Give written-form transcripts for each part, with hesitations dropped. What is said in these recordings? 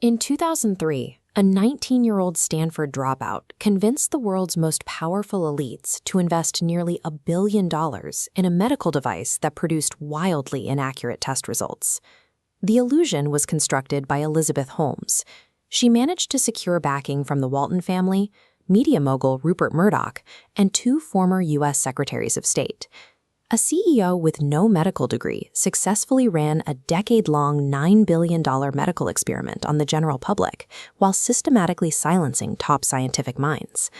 In 2003, a 19-year-old Stanford dropout convinced the world's most powerful elites to invest nearly $1 billion in a medical device that produced wildly inaccurate test results. The illusion was constructed by Elizabeth Holmes. She managed to secure backing from the Walton family, media mogul Rupert Murdoch, and 2 former U.S. Secretaries of State. A CEO with no medical degree successfully ran a decade-long $9 billion medical experiment on the general public while systematically silencing top scientific minds.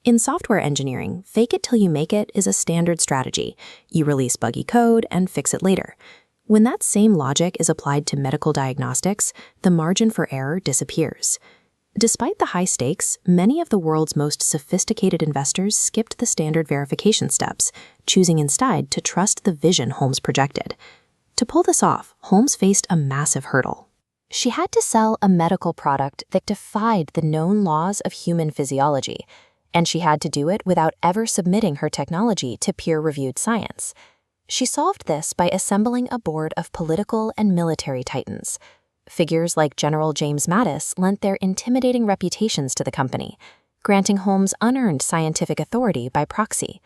In software engineering, fake it till you make it is a standard strategy. You release buggy code and fix it later. When that same logic is applied to medical diagnostics, the margin for error disappears. Despite the high stakes, many of the world's most sophisticated investors skipped the standard verification steps, choosing instead to trust the vision Holmes projected. To pull this off, Holmes faced a massive hurdle. She had to sell a medical product that defied the known laws of human physiology, and she had to do it without ever submitting her technology to peer-reviewed science. She solved this by assembling a board of political and military titans. Figures like General James Mattis lent their intimidating reputations to the company, granting Holmes unearned scientific authority by proxy.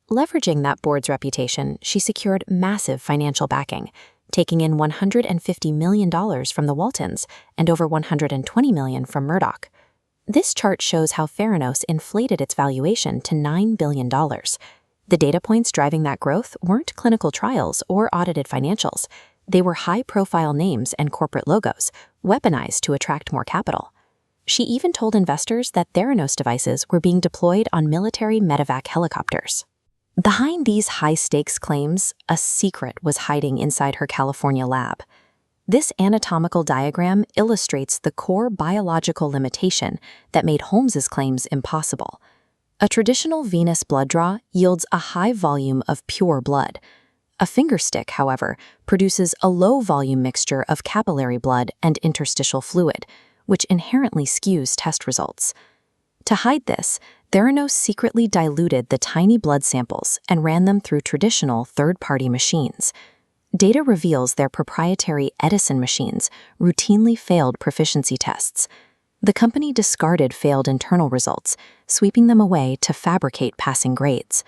Leveraging that board's reputation, she secured massive financial backing, taking in $150 million from the Waltons and over $120 million from Murdoch. This chart shows how Theranos inflated its valuation to $9 billion. The data points driving that growth weren't clinical trials or audited financials. They were high-profile names and corporate logos, weaponized to attract more capital. She even told investors that Theranos devices were being deployed on military medevac helicopters. Behind these high-stakes claims, a secret was hiding inside her California lab. This anatomical diagram illustrates the core biological limitation that made Holmes's claims impossible. A traditional venous blood draw yields a high volume of pure blood. A fingerstick, however, produces a low-volume mixture of capillary blood and interstitial fluid, which inherently skews test results. To hide this, Theranos secretly diluted the tiny blood samples and ran them through traditional third-party machines. Data reveals their proprietary Edison machines routinely failed proficiency tests. The company discarded failed internal results, sweeping them away to fabricate passing grades.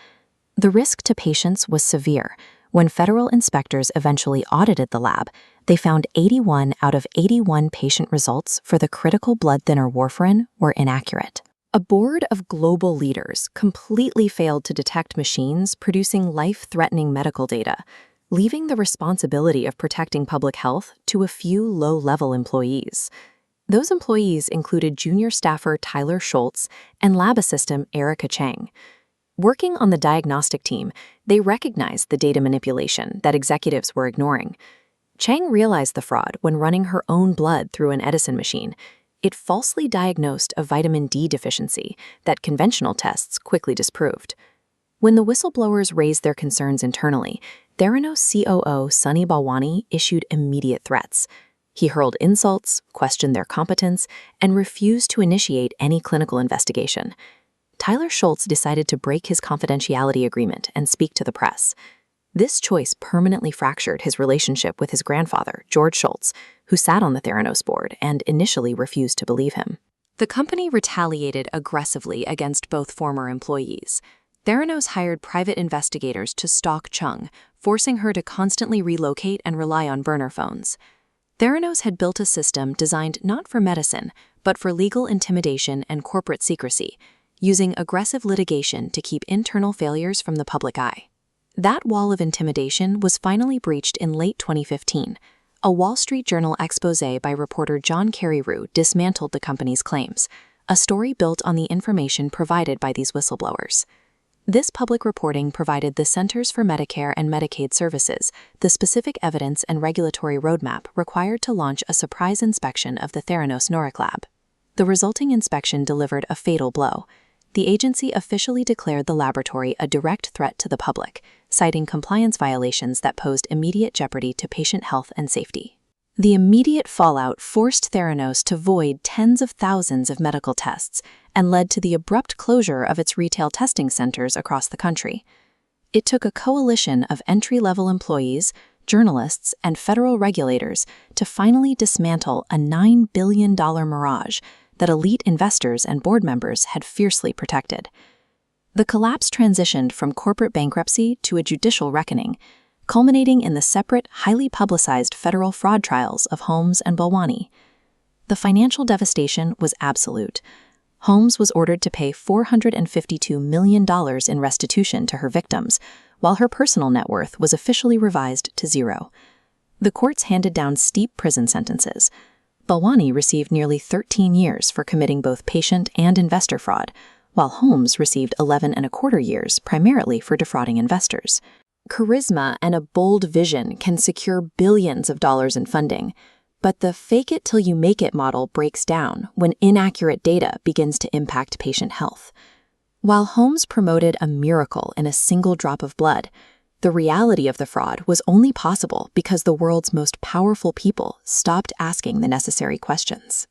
The risk to patients was severe. When federal inspectors eventually audited the lab, they found 81 out of 81 patient results for the critical blood thinner warfarin were inaccurate. A board of global leaders completely failed to detect machines producing life-threatening medical data, leaving the responsibility of protecting public health to a few low-level employees. Those employees included junior staffer Tyler Schultz and lab assistant Erica Chang. Working on the diagnostic team, they recognized the data manipulation that executives were ignoring. Chang realized the fraud when running her own blood through an Edison machine. It falsely diagnosed a vitamin D deficiency that conventional tests quickly disproved. When the whistleblowers raised their concerns internally, Theranos COO Sunny Balwani issued immediate threats. He hurled insults, questioned their competence, and refused to initiate any clinical investigation. Tyler Schultz decided to break his confidentiality agreement and speak to the press. This choice permanently fractured his relationship with his grandfather, George Schultz, who sat on the Theranos board and initially refused to believe him. The company retaliated aggressively against both former employees. Theranos hired private investigators to stalk Chung, forcing her to constantly relocate and rely on burner phones. Theranos had built a system designed not for medicine, but for legal intimidation and corporate secrecy, using aggressive litigation to keep internal failures from the public eye. That wall of intimidation was finally breached in late 2015. A Wall Street Journal exposé by reporter John Carreyrou dismantled the company's claims, a story built on the information provided by these whistleblowers. This public reporting provided the Centers for Medicare and Medicaid Services the specific evidence and regulatory roadmap required to launch a surprise inspection of the Theranos Noric lab. The resulting inspection delivered a fatal blow. The agency officially declared the laboratory a direct threat to the public, citing compliance violations that posed immediate jeopardy to patient health and safety. The immediate fallout forced Theranos to void tens of thousands of medical tests and led to the abrupt closure of its retail testing centers across the country. It took a coalition of entry-level employees, journalists, and federal regulators to finally dismantle a $9 billion mirage that elite investors and board members had fiercely protected. The collapse transitioned from corporate bankruptcy to a judicial reckoning, culminating in the separate, highly publicized federal fraud trials of Holmes and Balwani. The financial devastation was absolute. Holmes was ordered to pay $452 million in restitution to her victims, while her personal net worth was officially revised to zero. The courts handed down steep prison sentences. Balwani received nearly 13 years for committing both patient and investor fraud, while Holmes received 11.25 years primarily for defrauding investors. Charisma and a bold vision can secure billions of dollars in funding, but the fake-it-till-you-make-it model breaks down when inaccurate data begins to impact patient health. While Holmes promoted a miracle in a single drop of blood, the reality of the fraud was only possible because the world's most powerful people stopped asking the necessary questions.